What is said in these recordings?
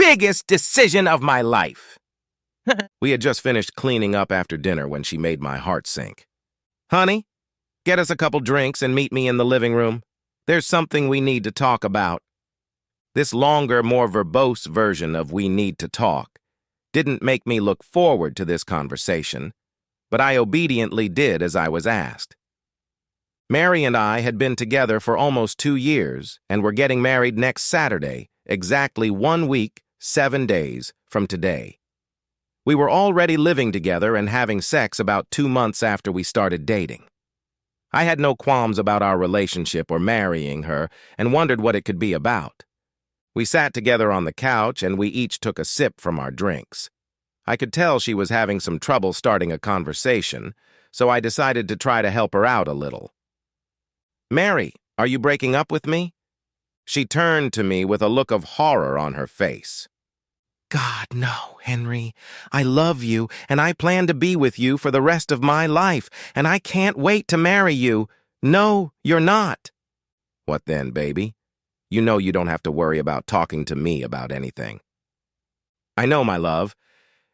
biggest decision of my life. We had just finished cleaning up after dinner when she made my heart sink. Honey, get us a couple drinks and meet me in the living room. There's something we need to talk about. This longer, more verbose version of "we need to talk" didn't make me look forward to this conversation, but I obediently did as I was asked. Mary and I had been together for almost 2 years and were getting married next Saturday, exactly 1 week, 7 days from today. We were already living together and having sex about 2 months after we started dating. I had no qualms about our relationship or marrying her and wondered what it could be about. We sat together on the couch and we each took a sip from our drinks. I could tell she was having some trouble starting a conversation, so I decided to try to help her out a little. "Mary, are you breaking up with me?" She turned to me with a look of horror on her face. "God, no, Henry. I love you, and I plan to be with you for the rest of my life, and I can't wait to marry you. No, you're not." "What then, baby? You know you don't have to worry about talking to me about anything." "I know, my love.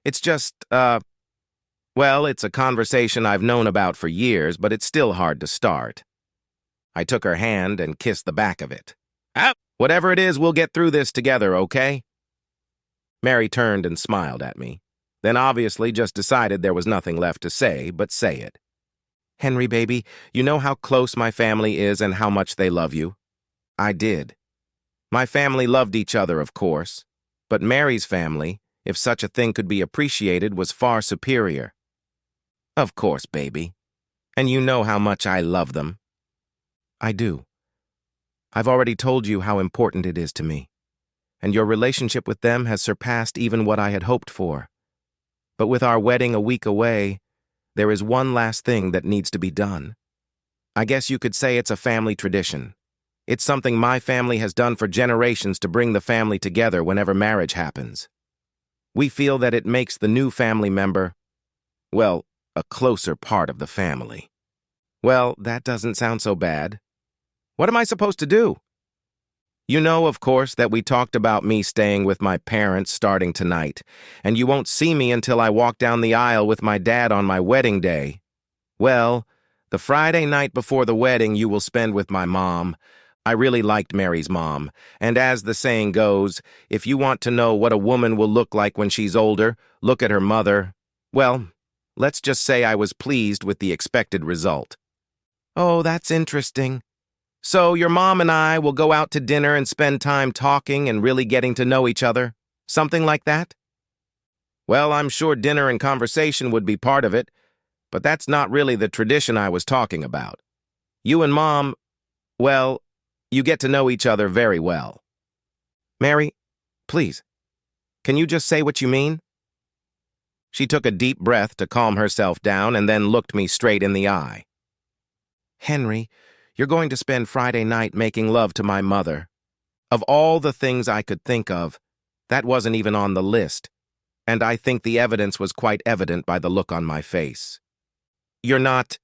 It's just, well, it's a conversation I've known about for years, but it's still hard to start." I took her hand and kissed the back of it. "Whatever it is, we'll get through this together, okay?" Mary turned and smiled at me, then obviously just decided there was nothing left to say but say it. "Henry, baby, you know how close my family is and how much they love you?" I did. My family loved each other, of course, but Mary's family, if such a thing could be appreciated, was far superior. "Of course, baby. And you know how much I love them." "I do. I've already told you how important it is to me, and your relationship with them has surpassed even what I had hoped for. But with our wedding a week away, there is one last thing that needs to be done. I guess you could say it's a family tradition. It's something my family has done for generations to bring the family together whenever marriage happens. We feel that it makes the new family member, well, a closer part of the family." "Well, that doesn't sound so bad. What am I supposed to do?" "You know, of course, that we talked about me staying with my parents starting tonight, and you won't see me until I walk down the aisle with my dad on my wedding day. Well, the Friday night before the wedding you will spend with my mom. I really liked Mary's mom, and as the saying goes, if you want to know what a woman will look like when she's older, look at her mother. Well, let's just say I was pleased with the expected result." "Oh, that's interesting. So your mom and I will go out to dinner and spend time talking and really getting to know each other? Something like that?" "Well, I'm sure dinner and conversation would be part of it, but that's not really the tradition I was talking about. You and Mom, well, you get to know each other very well." "Mary, please, can you just say what you mean?" She took a deep breath to calm herself down and then looked me straight in the eye. "Henry, you're going to spend Friday night making love to my mother. Of all the things I could think of, that wasn't even on the list, and I think the evidence was quite evident by the look on my face." You're not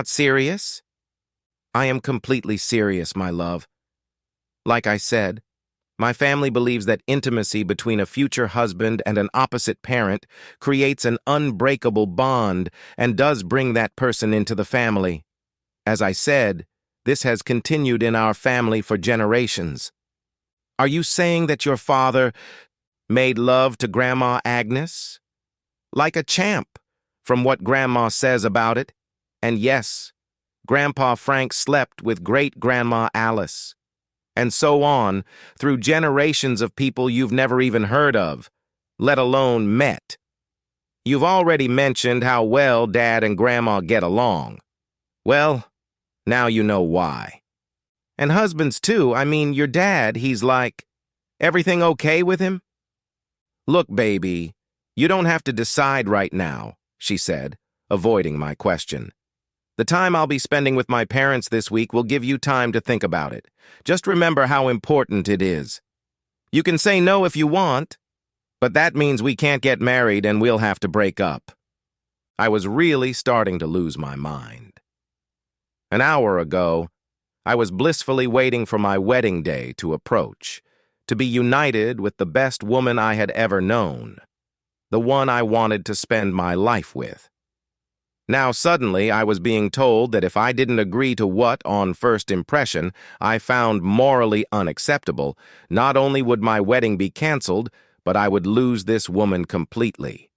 serious?" "I am completely serious, my love. Like I said, my family believes that intimacy between a future husband and an opposite parent creates an unbreakable bond and does bring that person into the family. As I said, this has continued in our family for generations." "Are you saying that your father made love to Grandma Agnes?" "Like a champ, from what Grandma says about it. And yes, Grandpa Frank slept with Great-Grandma Alice. And so on, through generations of people you've never even heard of, let alone met. You've already mentioned how well Dad and Grandma get along. Well, now you know why. And husbands too. I mean, your dad, he's like, everything okay with him?" "Look, baby, you don't have to decide right now," she said, avoiding my question. "The time I'll be spending with my parents this week will give you time to think about it. Just remember how important it is. You can say no if you want, but that means we can't get married and we'll have to break up." I was really starting to lose my mind. An hour ago, I was blissfully waiting for my wedding day to approach, to be united with the best woman I had ever known, the one I wanted to spend my life with. Now suddenly I was being told that if I didn't agree to what, on first impression, I found morally unacceptable, not only would my wedding be canceled, but I would lose this woman completely.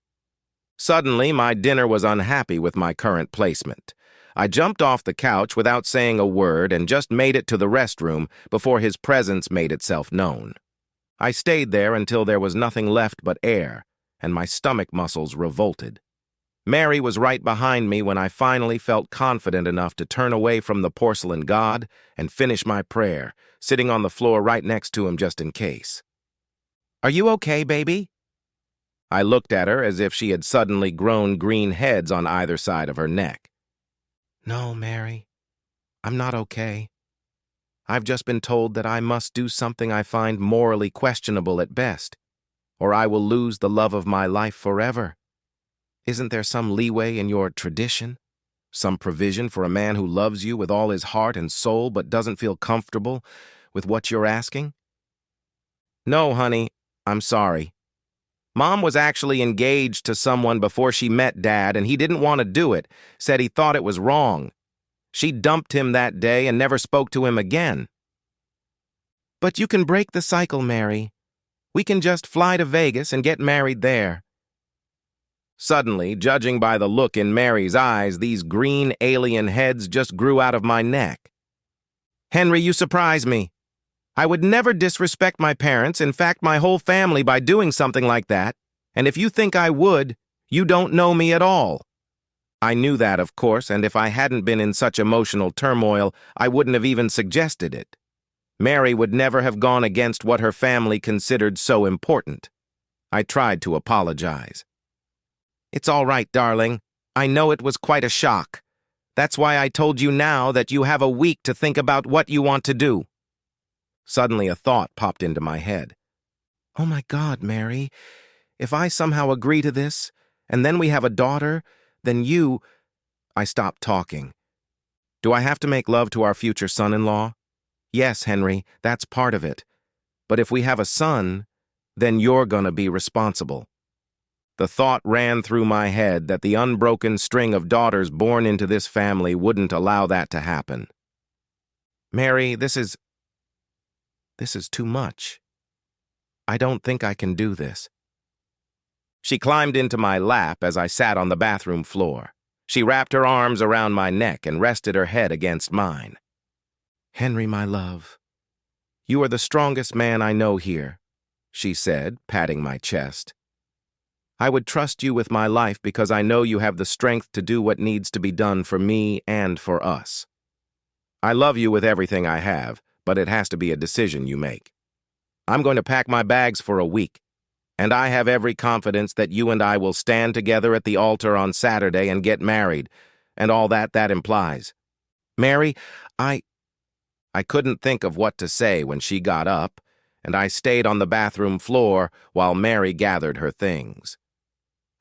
Suddenly, my dinner was unhappy with my current placement. I jumped off the couch without saying a word and just made it to the restroom before his presence made itself known. I stayed there until there was nothing left but air, and my stomach muscles revolted. Mary was right behind me when I finally felt confident enough to turn away from the porcelain god and finish my prayer, sitting on the floor right next to him just in case. "Are you okay, baby?" I looked at her as if she had suddenly grown green heads on either side of her neck. "No, Mary, I'm not okay. I've just been told that I must do something I find morally questionable at best, or I will lose the love of my life forever. Isn't there some leeway in your tradition? Some provision for a man who loves you with all his heart and soul but doesn't feel comfortable with what you're asking?" "No, honey, I'm sorry. Mom was actually engaged to someone before she met Dad, and he didn't want to do it, said he thought it was wrong. She dumped him that day and never spoke to him again." "But you can break the cycle, Mary. We can just fly to Vegas and get married there." Suddenly, judging by the look in Mary's eyes, these green alien heads just grew out of my neck. "Henry, you surprise me. I would never disrespect my parents, in fact my whole family, by doing something like that, and if you think I would, you don't know me at all." I knew that, of course, and if I hadn't been in such emotional turmoil, I wouldn't have even suggested it. Mary would never have gone against what her family considered so important. I tried to apologize. "It's all right, darling. I know it was quite a shock. That's why I told you now that you have a week to think about what you want to do." Suddenly a thought popped into my head. "Oh my God, Mary, if I somehow agree to this, and then we have a daughter, then you—" I stopped talking. "Do I have to make love to our future son-in-law? Yes, Henry, that's part of it. But if we have a son, then you're gonna be responsible." The thought ran through my head that the unbroken string of daughters born into this family wouldn't allow that to happen. "Mary, this is too much. I don't think I can do this." She climbed into my lap as I sat on the bathroom floor. She wrapped her arms around my neck and rested her head against mine. "Henry, my love, you are the strongest man I know here," she said, patting my chest. "I would trust you with my life because I know you have the strength to do what needs to be done for me and for us. I love you with everything I have, but it has to be a decision you make. I'm going to pack my bags for a week, and I have every confidence that you and I will stand together at the altar on Saturday and get married, and all that implies. Mary, I couldn't think of what to say when she got up, and I stayed on the bathroom floor while Mary gathered her things.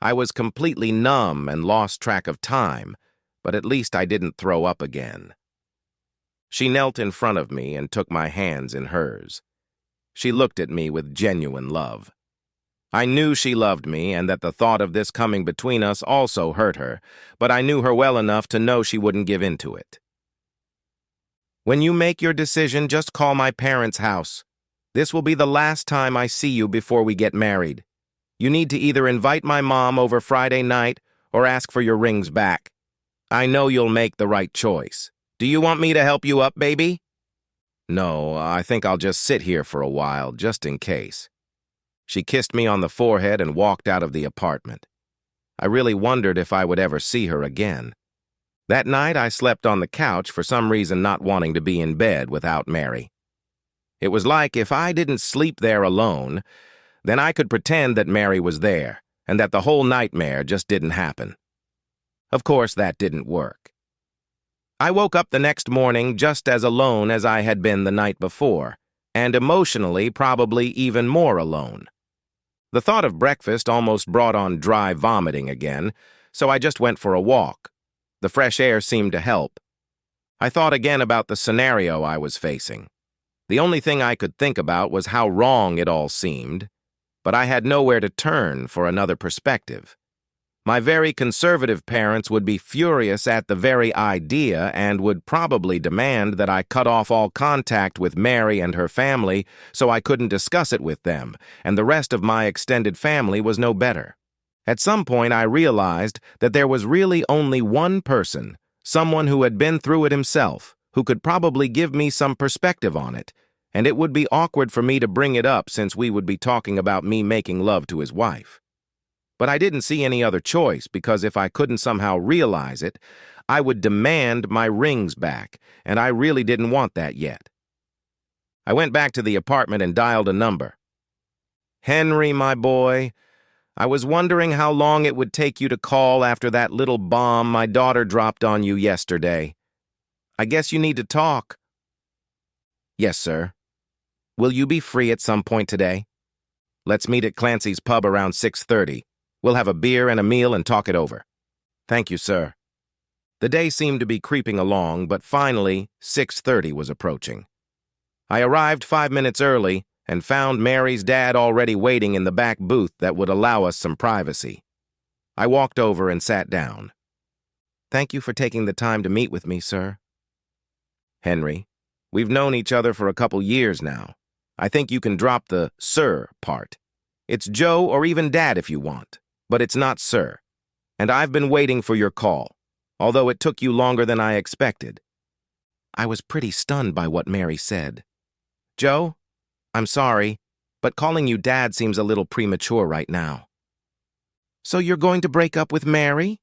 I was completely numb and lost track of time, but at least I didn't throw up again. She knelt in front of me and took my hands in hers. She looked at me with genuine love. I knew she loved me and that the thought of this coming between us also hurt her, but I knew her well enough to know she wouldn't give in to it. "When you make your decision, just call my parents' house. This will be the last time I see you before we get married. You need to either invite my mom over Friday night or ask for your rings back. I know you'll make the right choice. Do you want me to help you up, baby?" "No, I think I'll just sit here for a while, just in case." She kissed me on the forehead and walked out of the apartment. I really wondered if I would ever see her again. That night I slept on the couch, for some reason not wanting to be in bed without Mary. It was like if I didn't sleep there alone, then I could pretend that Mary was there, and that the whole nightmare just didn't happen. Of course, that didn't work. I woke up the next morning just as alone as I had been the night before, and emotionally probably even more alone. The thought of breakfast almost brought on dry vomiting again, so I just went for a walk. The fresh air seemed to help. I thought again about the scenario I was facing. The only thing I could think about was how wrong it all seemed, but I had nowhere to turn for another perspective. My very conservative parents would be furious at the very idea and would probably demand that I cut off all contact with Mary and her family so I couldn't discuss it with them, and the rest of my extended family was no better. At some point, I realized that there was really only one person, someone who had been through it himself, who could probably give me some perspective on it, and it would be awkward for me to bring it up since we would be talking about me making love to his wife. But I didn't see any other choice because if I couldn't somehow realize it, I would demand my rings back, and I really didn't want that yet. I went back to the apartment and dialed a number. "Henry, my boy, I was wondering how long it would take you to call after that little bomb my daughter dropped on you yesterday. I guess you need to talk." "Yes, sir. Will you be free at some point today? Let's meet at Clancy's pub around 6:30. We'll have a beer and a meal and talk it over." "Thank you, sir." The day seemed to be creeping along, but finally 6:30 was approaching. I arrived 5 minutes early and found Mary's dad already waiting in the back booth that would allow us some privacy. I walked over and sat down. "Thank you for taking the time to meet with me, sir." "Henry, we've known each other for a couple years now. I think you can drop the 'sir' part. It's Joe or even Dad if you want, but it's not 'sir.' And I've been waiting for your call, although it took you longer than I expected." I was pretty stunned by what Mary said. "Joe, I'm sorry, but calling you Dad seems a little premature right now." "So you're going to break up with Mary?"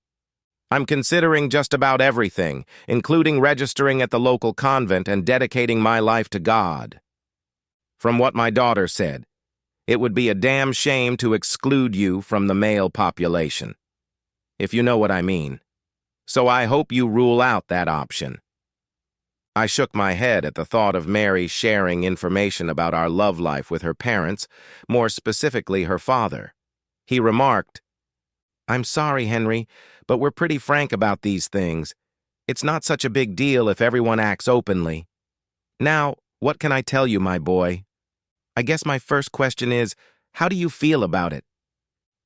"I'm considering just about everything, including registering at the local convent and dedicating my life to God. From what my daughter said, it would be a damn shame to exclude you from the male population, if you know what I mean. So I hope you rule out that option." I shook my head at the thought of Mary sharing information about our love life with her parents, more specifically her father. He remarked, "I'm sorry, Henry, but we're pretty frank about these things. It's not such a big deal if everyone acts openly. Now, what can I tell you, my boy? I guess my first question is, how do you feel about it?"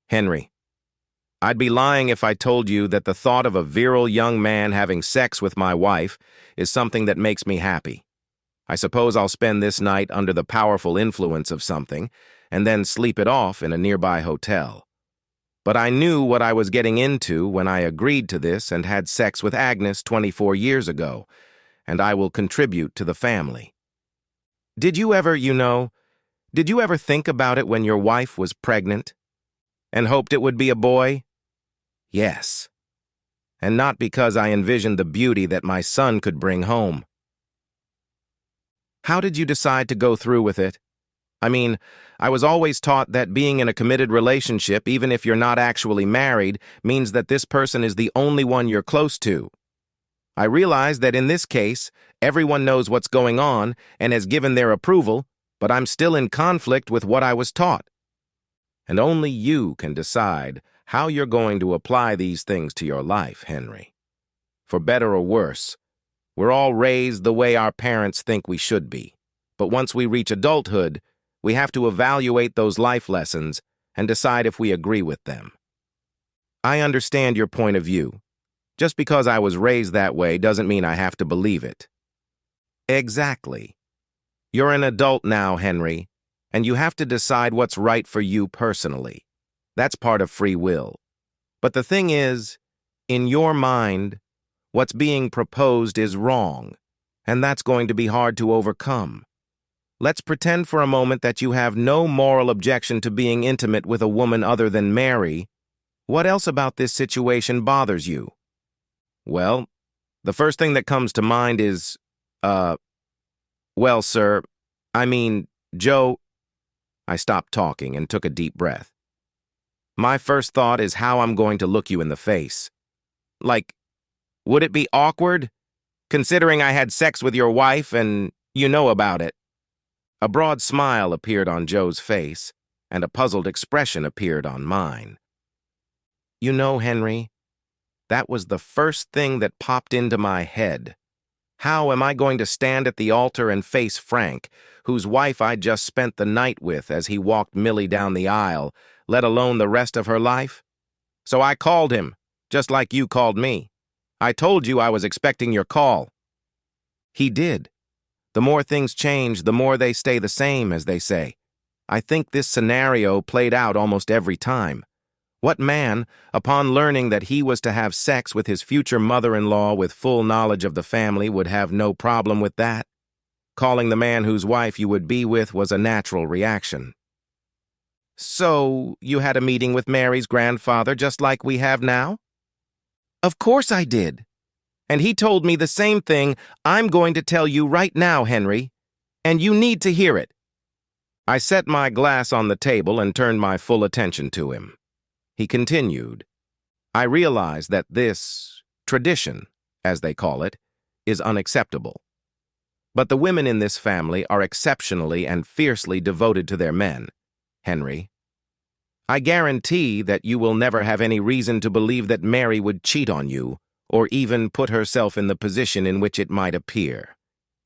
"Henry, I'd be lying if I told you that the thought of a virile young man having sex with my wife is something that makes me happy. I suppose I'll spend this night under the powerful influence of something and then sleep it off in a nearby hotel. But I knew what I was getting into when I agreed to this and had sex with Agnes 24 years ago, and I will contribute to the family. Did you ever think about it when your wife was pregnant and hoped it would be a boy? Yes. And not because I envisioned the beauty that my son could bring home." "How did you decide to go through with it? I mean, I was always taught that being in a committed relationship, even if you're not actually married, means that this person is the only one you're close to. I realize that in this case, everyone knows what's going on and has given their approval, but I'm still in conflict with what I was taught. And only you can decide how you're going to apply these things to your life, Henry. For better or worse, we're all raised the way our parents think we should be. But once we reach adulthood, we have to evaluate those life lessons and decide if we agree with them. I understand your point of view. Just because I was raised that way doesn't mean I have to believe it." "Exactly. You're an adult now, Henry, and you have to decide what's right for you personally. That's part of free will. But the thing is, in your mind, what's being proposed is wrong, and that's going to be hard to overcome. Let's pretend for a moment that you have no moral objection to being intimate with a woman other than Mary. What else about this situation bothers you?" "Well, the first thing that comes to mind is, well, sir, Joe." I stopped talking and took a deep breath. "My first thought is how I'm going to look you in the face. Like, would it be awkward, considering I had sex with your wife and you know about it?" A broad smile appeared on Joe's face, and a puzzled expression appeared on mine. "You know, Henry, that was the first thing that popped into my head. How am I going to stand at the altar and face Frank, whose wife I just spent the night with as he walked Millie down the aisle, let alone the rest of her life? So I called him, just like you called me. I told you I was expecting your call. He did. The more things change, the more they stay the same, as they say. I think this scenario played out almost every time. What man, upon learning that he was to have sex with his future mother-in-law with full knowledge of the family, would have no problem with that? Calling the man whose wife you would be with was a natural reaction. So, you had a meeting with Mary's grandfather just like we have now? Of course I did. And he told me the same thing I'm going to tell you right now, Henry. And you need to hear it. I set my glass on the table and turned my full attention to him. He continued, I realize that this tradition, as they call it, is unacceptable. But the women in this family are exceptionally and fiercely devoted to their men, Henry. I guarantee that you will never have any reason to believe that Mary would cheat on you, or even put herself in the position in which it might appear.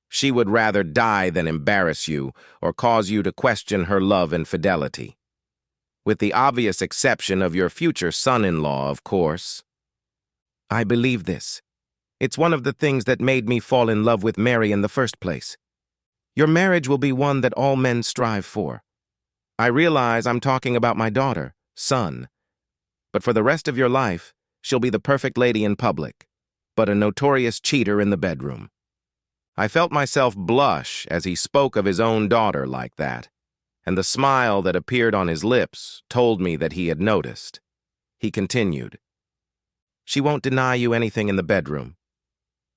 She would rather die than embarrass you or cause you to question her love and fidelity. With the obvious exception of your future son-in-law, of course. I believe this. It's one of the things that made me fall in love with Mary in the first place. Your marriage will be one that all men strive for. I realize I'm talking about my daughter, son. But for the rest of your life, she'll be the perfect lady in public, but a notorious cheater in the bedroom. I felt myself blush as he spoke of his own daughter like that, and the smile that appeared on his lips told me that he had noticed. He continued, She won't deny you anything in the bedroom.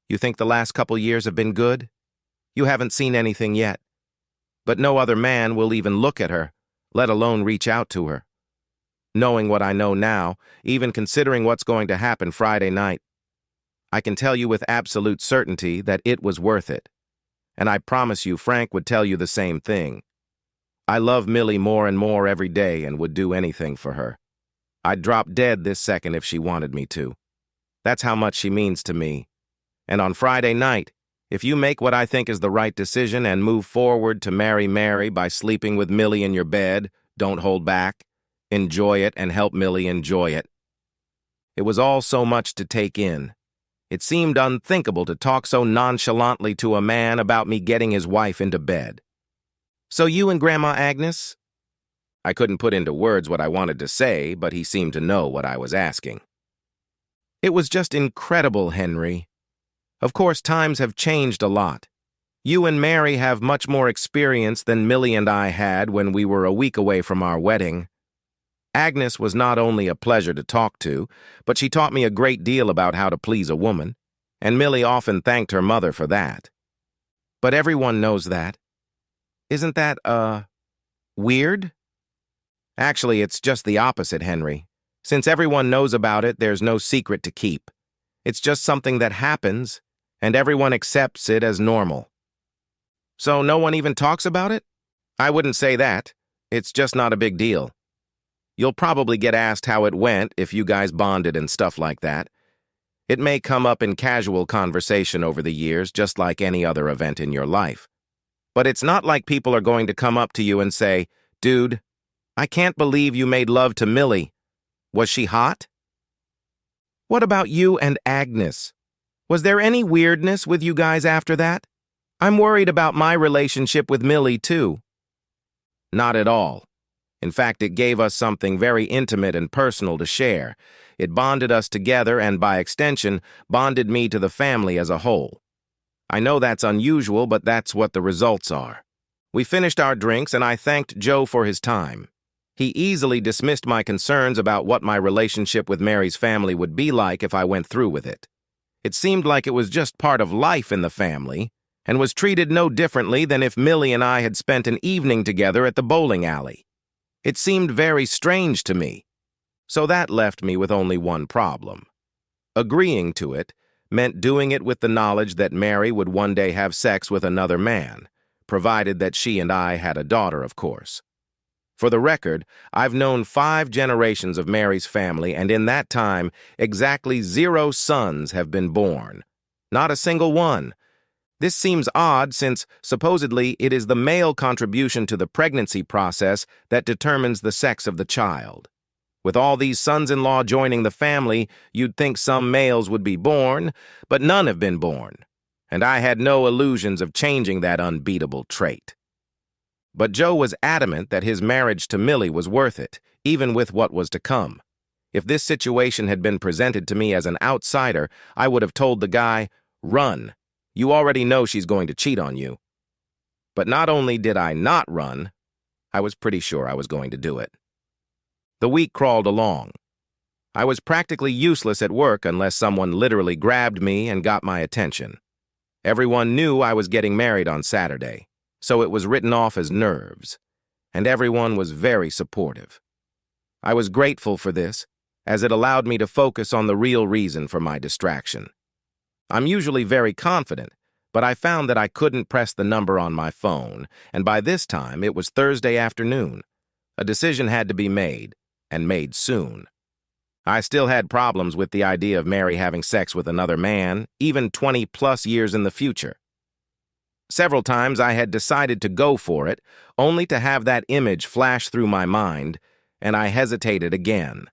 You think the last couple years have been good? You haven't seen anything yet. But no other man will even look at her, let alone reach out to her. Knowing what I know now, even considering what's going to happen Friday night, I can tell you with absolute certainty that it was worth it. And I promise you Frank would tell you the same thing. I love Millie more and more every day and would do anything for her. I'd drop dead this second if she wanted me to. That's how much she means to me. And on Friday night, if you make what I think is the right decision and move forward to marry Mary by sleeping with Millie in your bed, don't hold back. Enjoy it and help Millie enjoy it. It was all so much to take in. It seemed unthinkable to talk so nonchalantly to a man about me getting his wife into bed. So you and Grandma Agnes? I couldn't put into words what I wanted to say, but he seemed to know what I was asking. It was just incredible, Henry. Of course, times have changed a lot. You and Mary have much more experience than Millie and I had when we were a week away from our wedding. Agnes was not only a pleasure to talk to, but she taught me a great deal about how to please a woman, and Millie often thanked her mother for that. But everyone knows that. Isn't that, weird? Actually, it's just the opposite, Henry. Since everyone knows about it, there's no secret to keep. It's just something that happens, and everyone accepts it as normal. So no one even talks about it? I wouldn't say that. It's just not a big deal. You'll probably get asked how it went if you guys bonded and stuff like that. It may come up in casual conversation over the years, just like any other event in your life. But it's not like people are going to come up to you and say, Dude, I can't believe you made love to Millie. Was she hot? What about you and Agnes? Was there any weirdness with you guys after that? I'm worried about my relationship with Millie, too. Not at all. In fact, it gave us something very intimate and personal to share. It bonded us together and, by extension, bonded me to the family as a whole. I know that's unusual, but that's what the results are. We finished our drinks, and I thanked Joe for his time. He easily dismissed my concerns about what my relationship with Mary's family would be like if I went through with it. It seemed like it was just part of life in the family, and was treated no differently than if Millie and I had spent an evening together at the bowling alley. It seemed very strange to me, so that left me with only one problem. Agreeing to it meant doing it with the knowledge that Mary would one day have sex with another man, provided that she and I had a daughter, of course. For the record, I've known 5 generations of Mary's family, and in that time, exactly 0 sons have been born. Not a single one. This seems odd since, supposedly, it is the male contribution to the pregnancy process that determines the sex of the child. With all these sons-in-law joining the family, you'd think some males would be born, but none have been born. And I had no illusions of changing that unbeatable trait. But Joe was adamant that his marriage to Millie was worth it, even with what was to come. If this situation had been presented to me as an outsider, I would have told the guy, "Run. You already know she's going to cheat on you." But not only did I not run, I was pretty sure I was going to do it. The week crawled along. I was practically useless at work unless someone literally grabbed me and got my attention. Everyone knew I was getting married on Saturday, so it was written off as nerves, and everyone was very supportive. I was grateful for this, as it allowed me to focus on the real reason for my distraction. I'm usually very confident, but I found that I couldn't press the number on my phone, and by this time it was Thursday afternoon. A decision had to be made, and made soon. I still had problems with the idea of Mary having sex with another man, even 20-plus years in the future. Several times I had decided to go for it, only to have that image flash through my mind, and I hesitated again.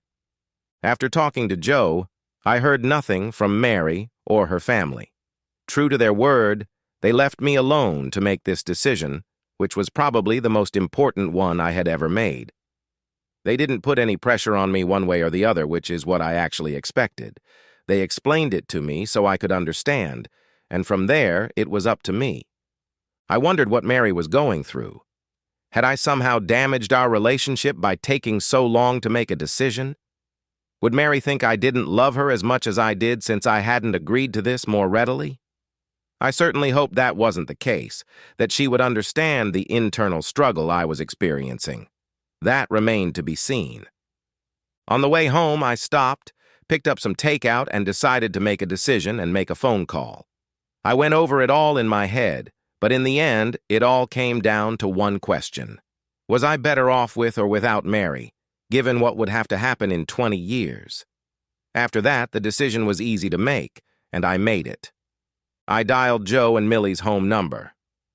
After talking to Joe, I heard nothing from Mary or her family. True to their word, they left me alone to make this decision, which was probably the most important one I had ever made. They didn't put any pressure on me one way or the other, which is what I actually expected. They explained it to me so I could understand, and from there, it was up to me. I wondered what Mary was going through. Had I somehow damaged our relationship by taking so long to make a decision? Would Mary think I didn't love her as much as I did since I hadn't agreed to this more readily? I certainly hoped that wasn't the case, that she would understand the internal struggle I was experiencing. That remained to be seen. On the way home, I stopped, picked up some takeout, and decided to make a decision and make a phone call. I went over it all in my head, but in the end, it all came down to one question. Was I better off with or without Mary, given what would have to happen in 20 years? After that, the decision was easy to make, and I made it. I dialed Joe and Millie's home number.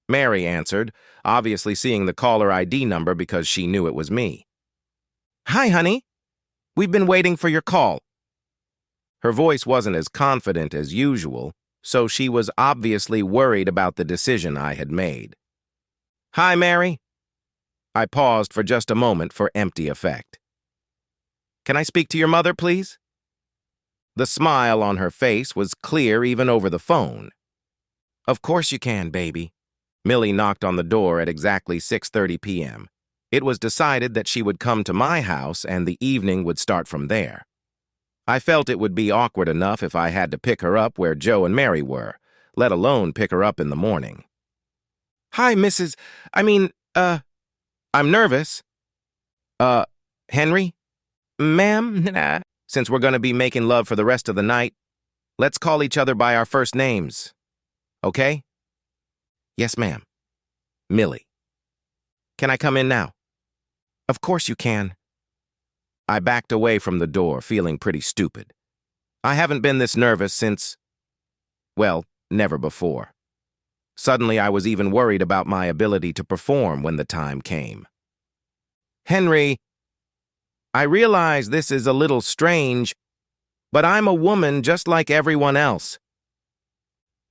Mary answered, obviously seeing the caller ID number because she knew it was me. "Hi, honey. We've been waiting for your call." Her voice wasn't as confident as usual, so she was obviously worried about the decision I had made. "Hi, Mary." I paused for just a moment for empty effect. "Can I speak to your mother, please?" The smile on her face was clear even over the phone. "Of course you can, baby." Millie knocked on the door at exactly 6:30 p.m. It was decided that she would come to my house and the evening would start from there. I felt it would be awkward enough if I had to pick her up where Joe and Mary were, let alone pick her up in the morning. "Hi, Mrs. I'm nervous." Henry?" "Ma'am, nah. Since we're going to be making love for the rest of the night, let's call each other by our first names. Okay?" "Yes, ma'am." "Millie." "Can I come in now?" "Of course you can." I backed away from the door, feeling pretty stupid. I haven't been this nervous since, well, never before. Suddenly, I was even worried about my ability to perform when the time came. "Henry, I realize this is a little strange, but I'm a woman just like everyone else."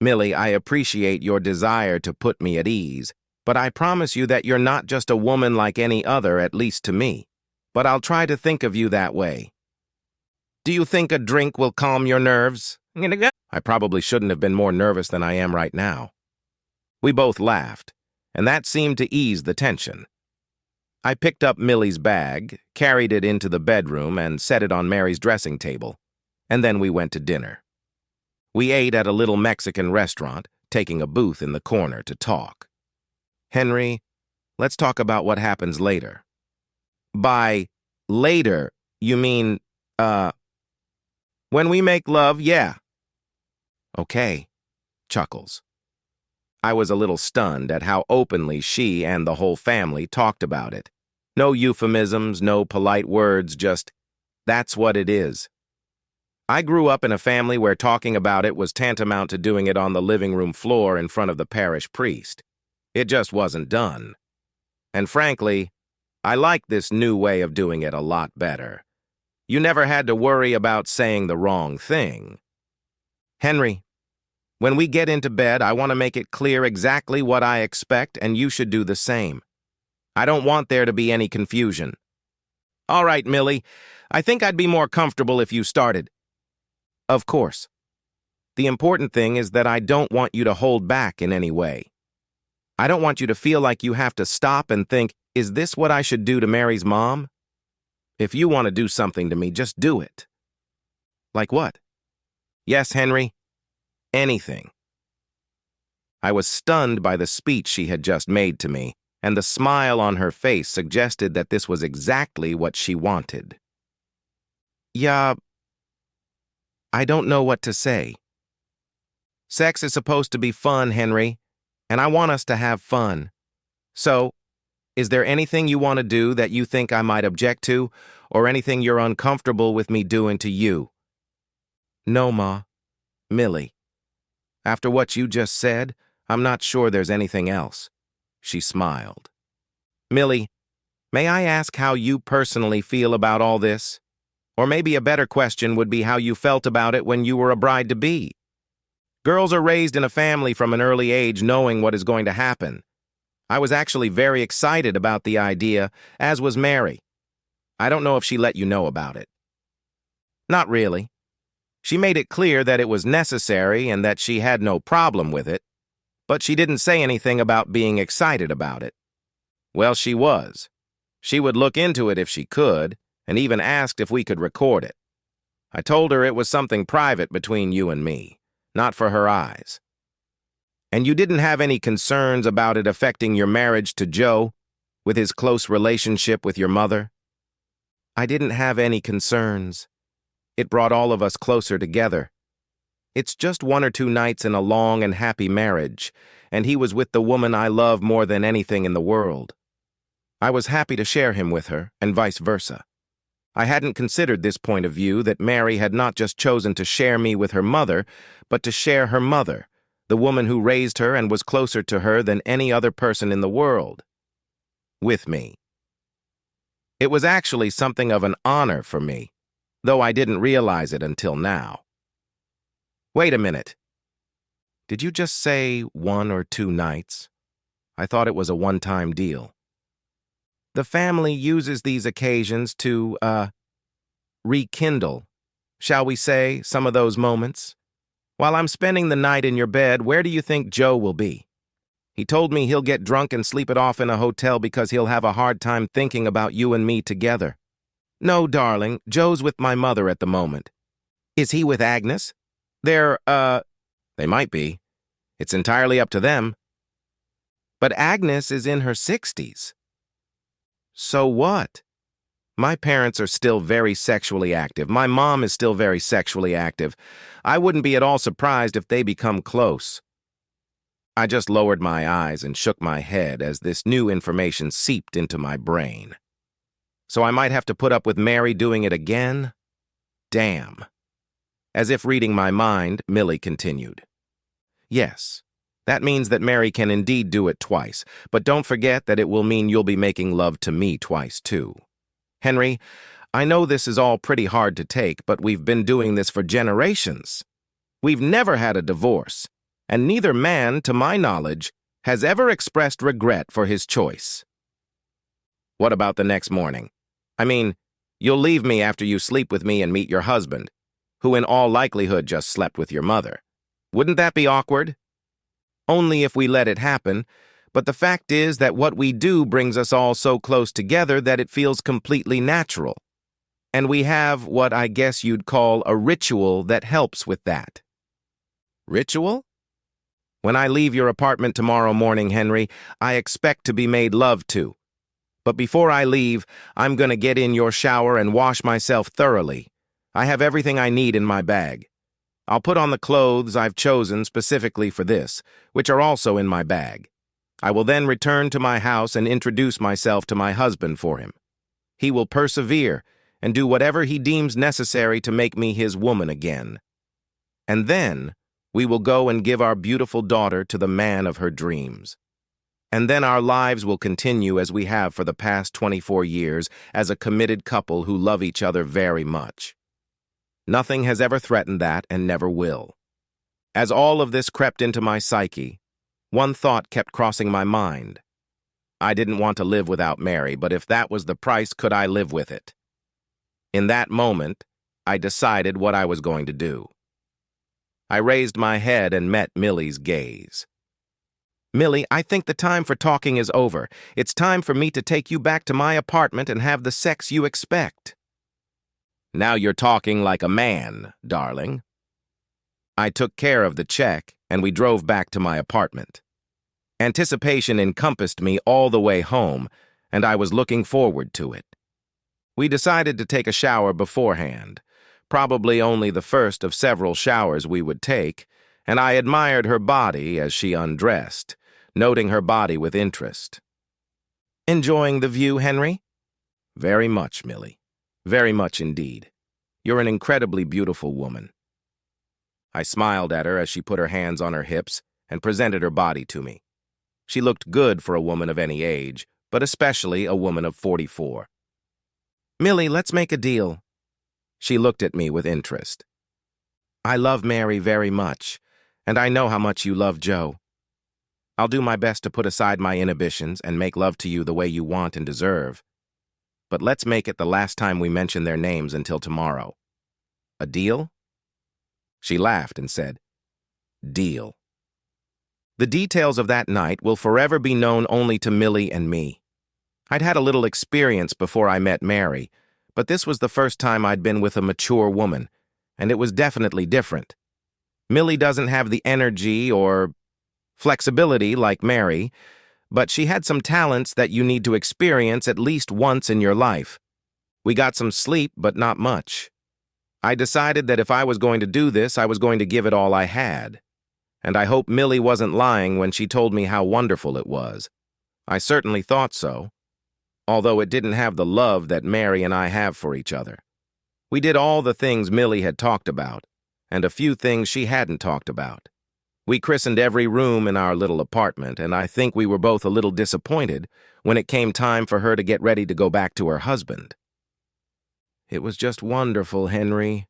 "Millie, I appreciate your desire to put me at ease, but I promise you that you're not just a woman like any other, at least to me. But I'll try to think of you that way. Do you think a drink will calm your nerves?" I probably shouldn't have been more nervous than I am right now. We both laughed, and that seemed to ease the tension. I picked up Millie's bag, carried it into the bedroom, and set it on Mary's dressing table, and then we went to dinner. We ate at a little Mexican restaurant, taking a booth in the corner to talk. "Henry, let's talk about what happens later." "By later, you mean, when we make love, yeah." "Okay," chuckles. I was a little stunned at how openly she and the whole family talked about it. No euphemisms, no polite words, just, "That's what it is." I grew up in a family where talking about it was tantamount to doing it on the living room floor in front of the parish priest. It just wasn't done. And frankly, I like this new way of doing it a lot better. You never had to worry about saying the wrong thing. Henry, when we get into bed, I want to make it clear exactly what I expect, and you should do the same. I don't want there to be any confusion. All right, Millie, I think I'd be more comfortable if you started. Of course. The important thing is that I don't want you to hold back in any way. I don't want you to feel like you have to stop and think, is this what I should do to Mary's mom? If you want to do something to me, just do it. Like what? Yes, Henry. Anything. I was stunned by the speech she had just made to me, and the smile on her face suggested that this was exactly what she wanted. Yeah, I don't know what to say. Sex is supposed to be fun, Henry, and I want us to have fun. So, is there anything you want to do that you think I might object to, or anything you're uncomfortable with me doing to you? No, Ma. Millie. After what you just said, I'm not sure there's anything else. She smiled. Millie, may I ask how you personally feel about all this? Or maybe a better question would be how you felt about it when you were a bride-to-be. Girls are raised in a family from an early age knowing what is going to happen. I was actually very excited about the idea, as was Mary. I don't know if she let you know about it. Not really. She made it clear that it was necessary and that she had no problem with it, but she didn't say anything about being excited about it. Well, she was. She would look into it if she could, and even asked if we could record it. I told her it was something private between you and me, not for her eyes. And you didn't have any concerns about it affecting your marriage to Joe, with his close relationship with your mother? I didn't have any concerns. It brought all of us closer together. It's just 1 or 2 nights in a long and happy marriage, and he was with the woman I love more than anything in the world. I was happy to share him with her, and vice versa. I hadn't considered this point of view, that Mary had not just chosen to share me with her mother, but to share her mother, the woman who raised her and was closer to her than any other person in the world, with me. It was actually something of an honor for me, though I didn't realize it until now. Wait a minute. Did you just say 1 or 2 nights? I thought it was a one-time deal. The family uses these occasions to, rekindle, shall we say, some of those moments. While I'm spending the night in your bed, where do you think Joe will be? He told me he'll get drunk and sleep it off in a hotel because he'll have a hard time thinking about you and me together. No, darling, Joe's with my mother at the moment. Is he with Agnes? They might be. It's entirely up to them. But Agnes is in her 60s. So what? My parents are still very sexually active. My mom is still very sexually active. I wouldn't be at all surprised if they become close. I just lowered my eyes and shook my head as this new information seeped into my brain. So I might have to put up with Mary doing it again? Damn. As if reading my mind, Millie continued. Yes, that means that Mary can indeed do it twice, but don't forget that it will mean you'll be making love to me twice, too. Henry, I know this is all pretty hard to take, but we've been doing this for generations. We've never had a divorce, and neither man, to my knowledge, has ever expressed regret for his choice. What about the next morning? I mean, you'll leave me after you sleep with me and meet your husband, who in all likelihood just slept with your mother. Wouldn't that be awkward? Only if we let it happen, but the fact is that what we do brings us all so close together that it feels completely natural. And we have what I guess you'd call a ritual that helps with that. Ritual? When I leave your apartment tomorrow morning, Henry, I expect to be made love to. But before I leave, I'm going to get in your shower and wash myself thoroughly. I have everything I need in my bag. I'll put on the clothes I've chosen specifically for this, which are also in my bag. I will then return to my house and introduce myself to my husband for him. He will persevere, and do whatever he deems necessary to make me his woman again. And then we will go and give our beautiful daughter to the man of her dreams. And then our lives will continue as we have for the past 24 years as a committed couple who love each other very much. Nothing has ever threatened that and never will. As all of this crept into my psyche, one thought kept crossing my mind. I didn't want to live without Mary, but if that was the price, could I live with it? In that moment, I decided what I was going to do. I raised my head and met Millie's gaze. "Millie, I think the time for talking is over. It's time for me to take you back to my apartment and have the sex you expect." "Now you're talking like a man, darling." I took care of the check, and we drove back to my apartment. Anticipation encompassed me all the way home, and I was looking forward to it. We decided to take a shower beforehand, probably only the first of several showers we would take, and I admired her body as she undressed, noting her body with interest. "Enjoying the view, Henry?" "Very much, Millie. Very much indeed. You're an incredibly beautiful woman." I smiled at her as she put her hands on her hips and presented her body to me. She looked good for a woman of any age, but especially a woman of 44. "Millie, let's make a deal." She looked at me with interest. "I love Mary very much, and I know how much you love Joe. I'll do my best to put aside my inhibitions and make love to you the way you want and deserve. But let's make it the last time we mention their names until tomorrow. A deal?" She laughed and said, "Deal." The details of that night will forever be known only to Millie and me. I'd had a little experience before I met Mary, but this was the first time I'd been with a mature woman, and it was definitely different. Millie doesn't have the energy or flexibility like Mary, but she had some talents that you need to experience at least once in your life. We got some sleep, but not much. I decided that if I was going to do this, I was going to give it all I had. And I hope Millie wasn't lying when she told me how wonderful it was. I certainly thought so, although it didn't have the love that Mary and I have for each other. We did all the things Millie had talked about, and a few things she hadn't talked about. We christened every room in our little apartment, and I think we were both a little disappointed when it came time for her to get ready to go back to her husband. It was just wonderful, Henry.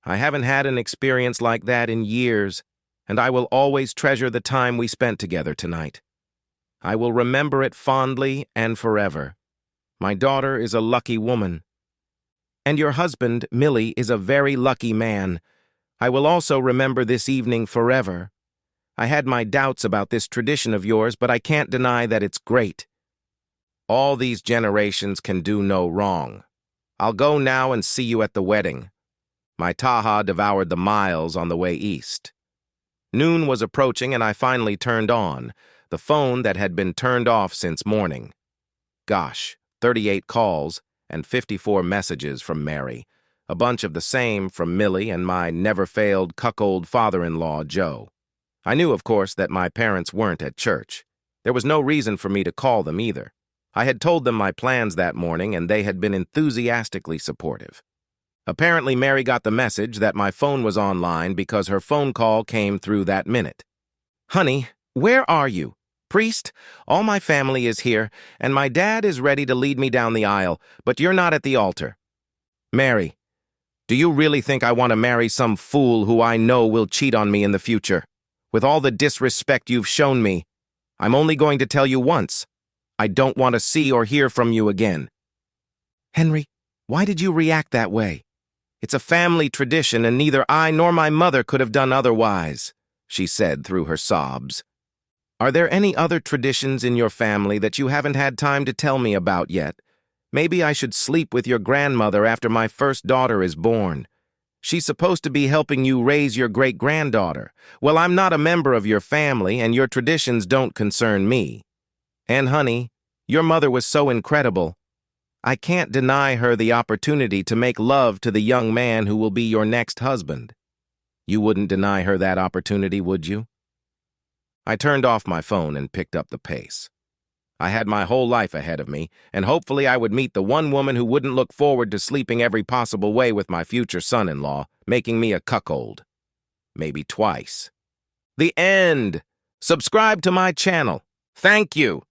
I haven't had an experience like that in years, and I will always treasure the time we spent together tonight. I will remember it fondly and forever. My daughter is a lucky woman. And your husband, Millie, is a very lucky man. I will also remember this evening forever. I had my doubts about this tradition of yours, but I can't deny that it's great. All these generations can do no wrong. I'll go now and see you at the wedding. My Taha devoured the miles on the way east. Noon was approaching, and I finally turned on the phone that had been turned off since morning. Gosh, 38 calls and 54 messages from Mary, a bunch of the same from Millie and my never-failed cuckold father-in-law, Joe. I knew, of course, that my parents weren't at church. There was no reason for me to call them either. I had told them my plans that morning, and they had been enthusiastically supportive. Apparently, Mary got the message that my phone was online because her phone call came through that minute. "Honey, where are you? Priest, all my family is here, and my dad is ready to lead me down the aisle, but you're not at the altar. Mary, do you really think I want to marry some fool who I know will cheat on me in the future? With all the disrespect you've shown me, I'm only going to tell you once. I don't want to see or hear from you again." "Henry, why did you react that way? It's a family tradition, and neither I nor my mother could have done otherwise," she said through her sobs. "Are there any other traditions in your family that you haven't had time to tell me about yet? Maybe I should sleep with your grandmother after my first daughter is born. She's supposed to be helping you raise your great-granddaughter. Well, I'm not a member of your family, and your traditions don't concern me. And, honey, your mother was so incredible. I can't deny her the opportunity to make love to the young man who will be your next husband. You wouldn't deny her that opportunity, would you?" I turned off my phone and picked up the pace. I had my whole life ahead of me, and hopefully I would meet the one woman who wouldn't look forward to sleeping every possible way with my future son-in-law, making me a cuckold. Maybe twice. The end! Subscribe to my channel. Thank you!